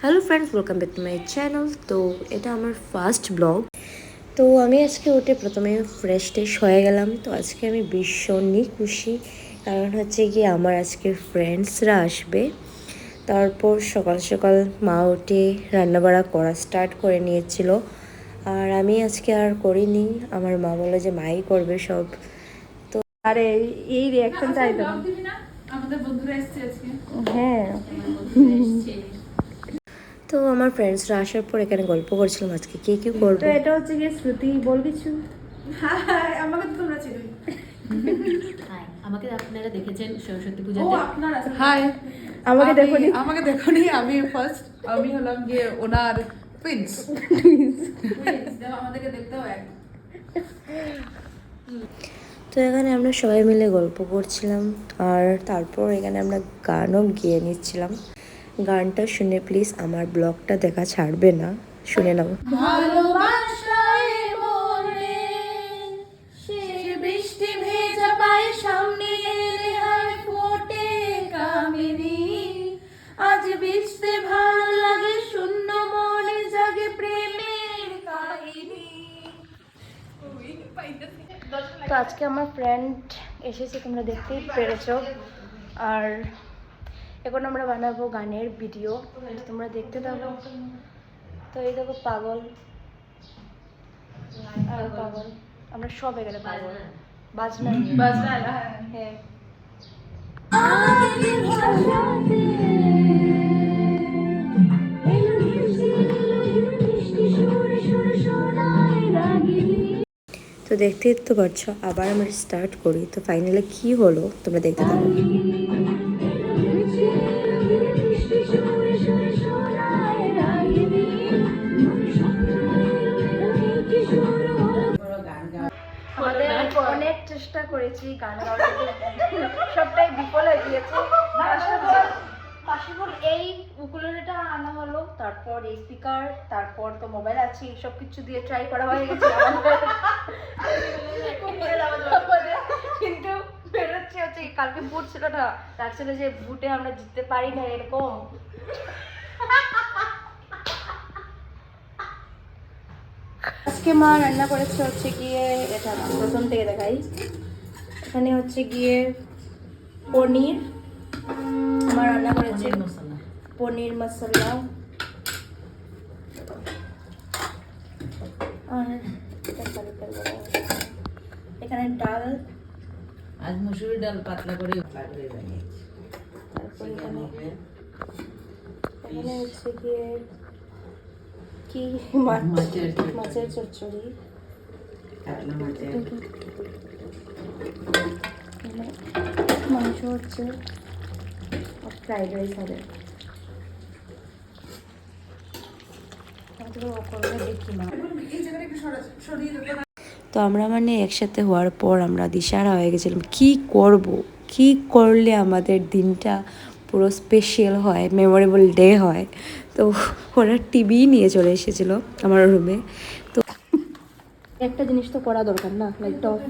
Hello friends, welcome back to my channel. তো এটা আমার ফার্স্ট ব্লগ। তো আমি আজকে উঠে প্রথমে ফ্রেশ ট্রেশ হয়ে গেলাম। তো আজকে আমি ভীষণই খুশি, কারণ হচ্ছে কি আমার আজকে ফ্রেন্ডসরা আসবে। তারপর সকাল সকাল মা উঠে রান্নাবাড়া করা স্টার্ট করে নিয়েছিল, আর আমি আজকে আর করিনি। আমার মা বলে যে মাই করবে সব। তো আরে এই রিয়াকশনটা আমাদের বন্ধুরা এসেছে আজকে। হ্যাঁ, তো আমার ফ্রেন্ডসরা আসার পর এখানে গল্প করছিলাম আজকে কি কি করবো। তো এটা হচ্ছে কি শ্রুতি, বল কিছু। হাই, আমাকে তো তোমরা চিনো। হাই, আমাকে আপনারা দেখেছেন সরস্বতী ও পূজাতে। আপনারা হাই, আমাকে দেখোনি। আমি ফার্স্ট আমি হলাম গিয়ে ওনার প্রিন্স। আমাদেরকে দেখতেও এক। তো এখানে আমরা সবাই মিলে গল্প করছিলাম, আর তারপর এখানে আমরা গানও গেয়ে নিচ্ছিলাম। গানটা শুনে প্লিজ আমার ব্লগটা দেখা ছাড়বে না, শুনে নাও। ভালোবাসায় মরে সে বৃষ্টি ভেজা পায়ে সামনে এলে হয় ফোটে কামিনী। আজ বৃষ্টি ভালো লাগে, শূন্য মনে জাগে প্রেমের কাহিনী। তো আজকে আমার ফ্রেন্ড এসেছে, তোমরা দেখতেই পেরেছো। আর এখন আমরা বানাবো গানের ভিডিও, তোমরা দেখতে থাকো। তো এই দেখো পাগল আর পাগল, আমরা সব এখানে পাগল। বাজনা হ্যাঁ। তো দেখতেই তো পারছো, আবার আমরা স্টার্ট করি। তো ফাইনালি কি হলো তোমরা দেখতে থাকো। আমাদের অনেক চেষ্টা করেছি গান গাওয়ার, সবটাই বিফল হয়ে গিয়েছে। পাশাপাশি এই উকুলেলেটা আনা হলো, তারপর এই স্পিকার, তারপর তো মোবাইল আছে, সব কিছু দিয়ে ট্রাই করা হয়ে গেছে কিন্তু বেরোচ্ছে হচ্ছে কালকে বুট ছিল না, তার ছিল যে বুটে আমরা জিততে পারি না এরকম। আজকে মা রান্না করেছে হচ্ছে গিয়ে, এটা প্রথম থেকে দেখাই। এখানে হচ্ছে গিয়ে পনির, মা রান্না করেছে পনির মশলা। আর এখানে ডাল, আজ মুসুরি ডাল পাতলা করে বানিয়েছি। তারপর এখানে হচ্ছে গিয়ে কি মাছের চচ্চড়ি, কাতলা মাছের মাংস হচ্ছে, ফ্রাইড রাইস হবে। দেখি না, এই জায়গাটা একটু সরিয়ে দেবো। তো আমরা মানে একসাথে হওয়ার পর আমরা দিশাহারা হয়ে গেছিলাম কি করব, কি করলে আমাদের দিনটা পুরো স্পেশাল হয়, মেমোরেবল ডে হয়। তো ওরা টিভি নিয়ে চলে এসেছিল আমার রুমে। তো একটা জিনিস তো করা দরকার না, লাইটটা অফ।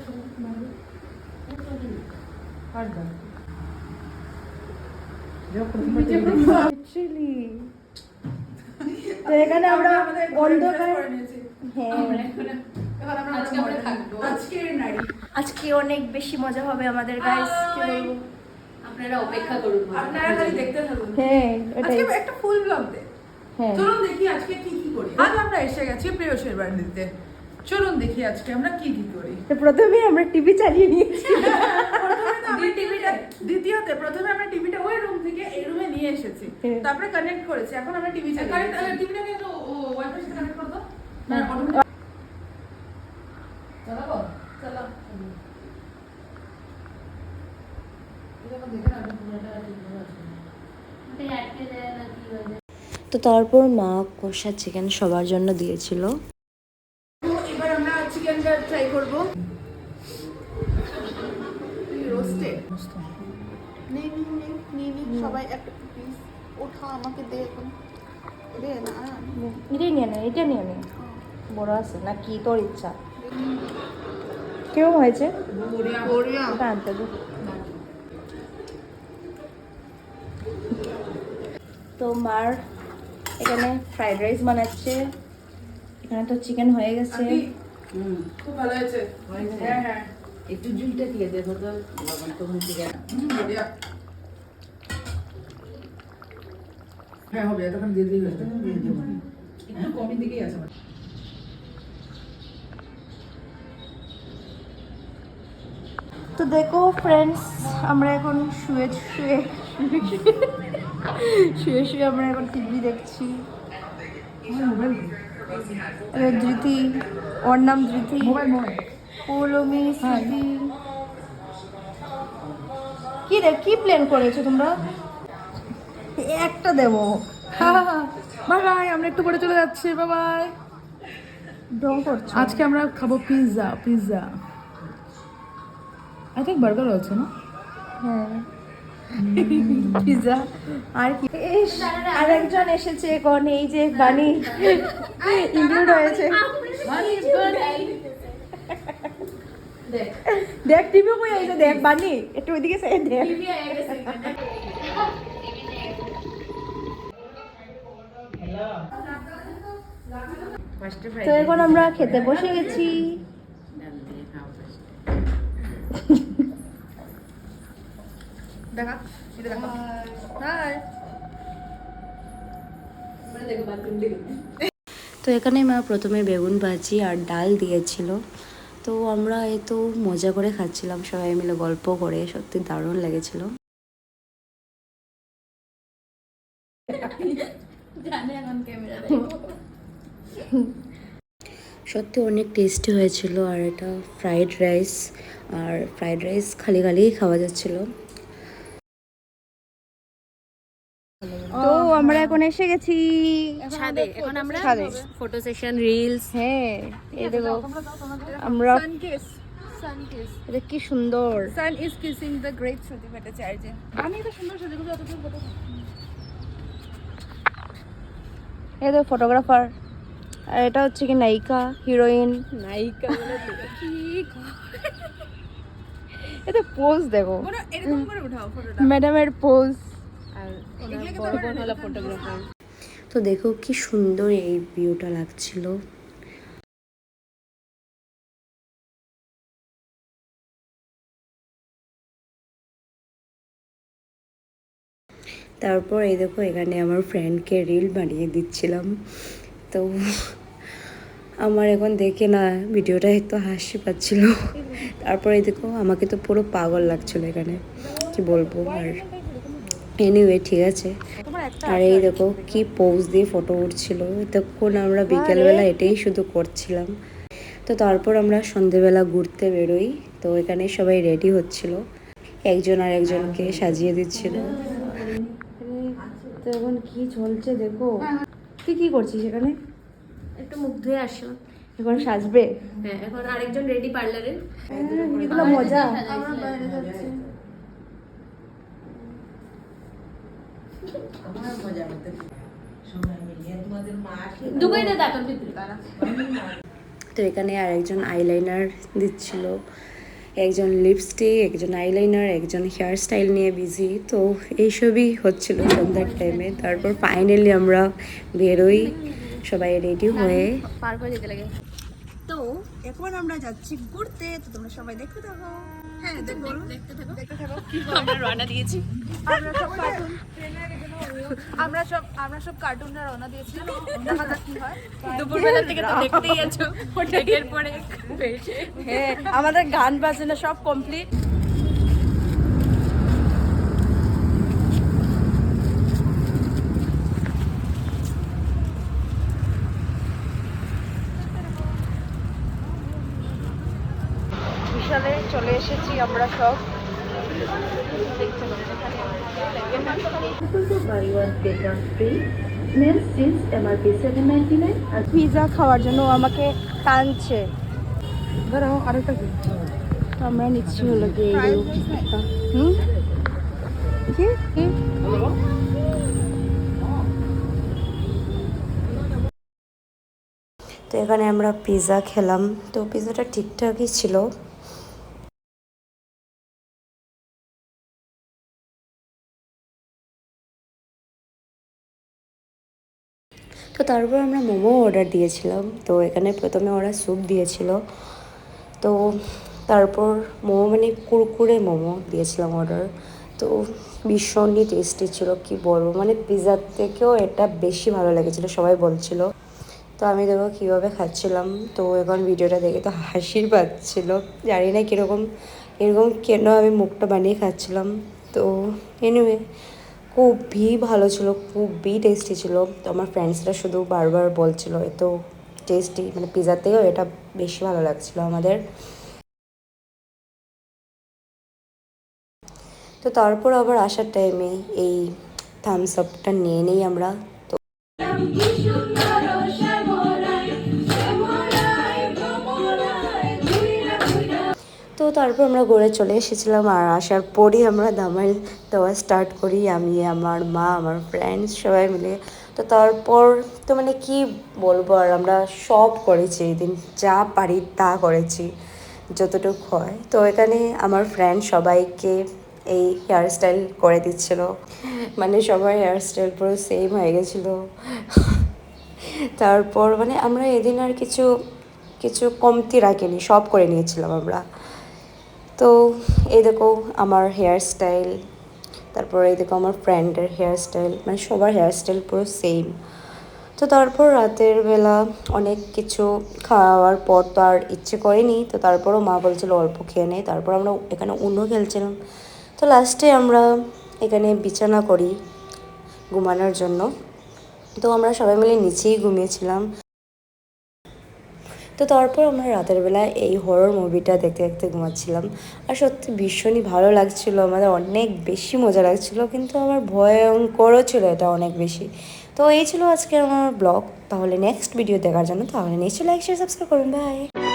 তো এখানে আমরা অন্ধকার, হ্যাঁ আজকে অনেক বেশি মজা হবে আমাদের গাইস, কি বলবো, আপনারা অপেক্ষা করুন, আপনারা খালি দেখতে থাকুন। হ্যাঁ আজকে ওটাই। একটা ফুল ব্লগ দে। হ্যাঁ চলুন দেখি আজকে কি কি করি। আজ আমরা এসে গেছি প্রেয়সের বাড়িতে। চলুন দেখি আজকে আমরা কি কি করি। তো প্রথমে আমরা টিভি চালিয়ে নিয়েছি। দ্বিতীয়তে প্রথমে আমরা টিভিটা ওই রুম থেকে এই রুমে নিয়ে এসেছি, তারপরে কানেক্ট করেছি। এখন আমরা টিভি চালিয়ে টিভিটাকে তো ওয়াইফাই সাথে কানেক্ট করব না, চালাবো চালা। তো তারপর মা কষা চিকেন সবার জন্য দিয়েছিল। এবার আমরা চিকেনটা ট্রাই করব। রোস্টেড সবাই একটা পিস ওঠা আমাকে দে, এখন দে না। এটাই নিয়ে নে, এটা নিয়ে নে, বড় আছে না কি তোর ইচ্ছা। কেমন হয়েছে ওটা আনতে দে। তো মার এখানে ফ্রাইড রাইস বানাচ্ছে, এখানে তো চিকেন হয়ে গেছে। খুব ভালো হয়েছে। হ্যাঁ হ্যাঁ একটু ঝুলটা দিয়ে দেখো তো, লবণ টবণ দিয়ে। বঢ়িয়া। হ্যাঁ হবে, তখন দিয়ে দিয়ে হয়েছে। একটু কমের দিকেই আছে। তো দেখো ফ্রেন্ডস, আমরা এখন শুয়ে শুয়ে শুয়ে শুয়ে আমরা এখন টিভি দেখছি। ধৃতি, ওর নাম ধৃতি, পৌলমি, স্মৃতি। কি রে, কি প্ল্যান করেছো তোমরা? একটা দেবো। বাই বাই, আমরা একটু পরে চলে যাচ্ছি। Bye bye. ড্রং করছো? আজকে আমরা খাবো pizza. Pizza I think burger আছে না? হ্যাঁ, পিৎজা। আর কি, আর একজন এসেছে এখন, এই যে বানি ইনক্লুড হয়েছে। দেখ টিভি বই আইছে, দেখ বানি একটু ওইদিকে সাইড দেখ। ফার্স্টে তো এখন আমরা খেতে বসে গেছি। ডাল দিয়ে খাও ফার্স্ট। দেখা, এটা দেখা। হাই। তো এখানে মা প্রথমে বেগুন ভাজি আর ডাল দিয়েছিল, তো আমরা এত মজা করে খাচ্ছিলাম সবাই মিলে গল্প করে, সত্যি দারুণ লেগেছিল। সত্যি অনেক টেস্টি হয়েছিল। আর এটা ফ্রাইড রাইস, আর ফ্রাইড রাইস খালি খালিই খাওয়া যাচ্ছিল। তো আমরা এখন এসে গেছি ছাদে। এখন আমরা ফটো সেশন, রিলস। হ্যাঁ, এই দেখো আমরা, এটা কি সুন্দর। Sun is kissing the great Shruti Bhattacharya. আমি তো সুন্দর সাজে গুলো অতটা ফটো। এই দেখো ফটোগ্রাফার, আর এটা হচ্ছে কি নায়িকা, হিরোইন। নায়িকা কি, এটা পোজ দেখো, বড় এরকম করে উঠাও ফটোটা। ম্যাডামের পোজ। ফটোগ্রাফার। তো দেখো কি সুন্দর এই ভিউটা লাগছিল। তারপর এই দেখো এখানে আমার ফ্রেন্ডকে রিল বানিয়ে দিচ্ছিলাম। তো আমার এখন দেখে না ভিডিওটা একটু হাসি পাচ্ছিল। তারপর এই দেখো আমাকে তো পুরো পাগল লাগছিল এখানে, কি বলবো। আর এনিওয়ে ঠিক আছে। আর এই দেখো কি পোজ দিয়ে ফটো উঠছিল। এতক্ষণ আমরা বিকেলবেলা এটাই শুধু করছিলাম। তো তারপর আমরা সন্ধেবেলা ঘুরতে বেরোই। তো এখানে সবাই রেডি হচ্ছিল, একজন আর একজনকে সাজিয়ে দিচ্ছিল। তো এখন কি চলছে দেখো। তুই কি করছিস এখানে? একটু মুখ ধুয়ে আসো। এখন সাজবে? হ্যাঁ, এখন আরেকজন রেডি পার্লারে। এগুলো মজা। আমরা বাইরে যাচ্ছি। আমার মজা করতে সবাই মিলিয়ে তোমাদের মা আসলে ঢুকাই দে দাঁতন ভিতরে তারা। তো এখানে আর একজন আইলাইনার দিচ্ছিল, একজন লিপস্টিক, একজন আইলাইনার, একজন হেয়ার স্টাইল নিয়ে বিজি। তো এইসবই হচ্ছিল সন্ধ্যার টাইমে। তারপর ফাইনালি আমরা বেরোই সবাই রেডি হয়ে। পার করে যেতে লাগে। তো এখন আমরা যাচ্ছি ঘুরতে, তো তোমরা সবাই দেখতে থাকো। হ্যাঁ, দেখো। দেখতে থাকো। আমরা রওনা দিয়েছি। আমরা সব কার্টুনরা রওনা দিয়েছি। দেখা যাক কি হয়। দুপুরবেলা থেকে তো দেখতেই আছো। এর পরে বেশি। হ্যাঁ, আমাদের গান বাজনা সব কমপ্লিট। বিশালে চলে এসেছি আমরা সব। পিৎজা খাওয়ার জন্য আমাকে টানছে। দাঁড়াও, আরেকটা কি? তো আমরা নিচ্ছি হলো গিয়ে এইগুলো। হুম, কি কি? তো এখানে আমরা পিৎজা খেলাম। তো পিৎজাটা ঠিকঠাকই ছিল। তো তারপর আমরা মোমো অর্ডার দিয়েছিলাম। তো এখানে প্রথমে ওরা স্যুপ দিয়েছিল, তো তারপর মোমো মানে কুরকুরে মোমো দিয়েছিলাম অর্ডার। তো ভীষণই টেস্টি ছিল, কি বলবো, মানে পিৎজার থেকেও এটা বেশি ভালো লেগেছিলো সবাই বলছিল। তো আমি দেখো কীভাবে খাচ্ছিলাম, তো এখন ভিডিওটা দেখে তো হাসির পাচ্ছিল, জানি না কীরকম এরকম কেন আমি মুখটা বানিয়ে খাচ্ছিলাম। তো এনিওয়ে খুবই ভালো ছিল, খুবই টেস্টি ছিল। তো আমার ফ্রেন্ডসরা শুধু বারবার বলছিল এত টেস্টি, মানে পিৎজার থেকেও এটা বেশি ভালো লাগছিলো আমাদের। তো তারপর আবার আসার টাইমে এই থামস আপটা নিয়ে নিই আমরা। তো তারপর আমরা ঘুরে চলে এসেছিলাম, আর আসার পরই আমরা দামাল দেওয়া স্টার্ট করি, আমি, আমার মা, আমার ফ্রেন্ডস সবাই মিলে। তো তারপর তো মানে কি বলবো, আর আমরা সব করেছি এই দিন, যা পারি তা করেছি যতটুকু হয়। তো এখানে আমার ফ্রেন্ড সবাইকে এই হেয়ার স্টাইল করে দিচ্ছিল, মানে সবার হেয়ার স্টাইল পুরো সেম হয়ে গেছিলো। তারপর মানে আমরা এদিন আর কিছু কিছু কমতি রাখিনি, সব করে নিয়েছিলাম আমরা। তো এই দেখো আমার হেয়ার স্টাইল, তারপর এই দেখো আমার ফ্রেন্ডের হেয়ার স্টাইল, মানে সবার হেয়ার স্টাইল পুরো সেম। তো তারপর রাতের বেলা অনেক কিছু খাওয়ার পর তো আর ইচ্ছে করেনি, তো তারপরও মা বলছিল অল্প খেয়ে নেই। তারপর আমরা এখানে উনো খেলছিলাম। তো লাস্টে আমরা এখানে বিছানা করি ঘুমানোর জন্য। তো আমরা সবাই মিলে নিচেই ঘুমিয়েছিলাম। তো তারপর আমরা রাতের বেলা এই হরর মুভিটা দেখতে দেখতে ঘুমাচ্ছিলাম। আর সত্যি ভীষণই ভালো লাগছিলো, আমাদের অনেক বেশি মজা লাগছিলো, কিন্তু আমার ভয়ঙ্করও ছিল এটা অনেক বেশি। তো এই ছিল আজকে আমার ব্লগ। তাহলে নেক্সট ভিডিও দেখার জন্য তাহলে নিশ্চয়ই লাইক শেয়ার সাবস্ক্রাইব করুন। বাই।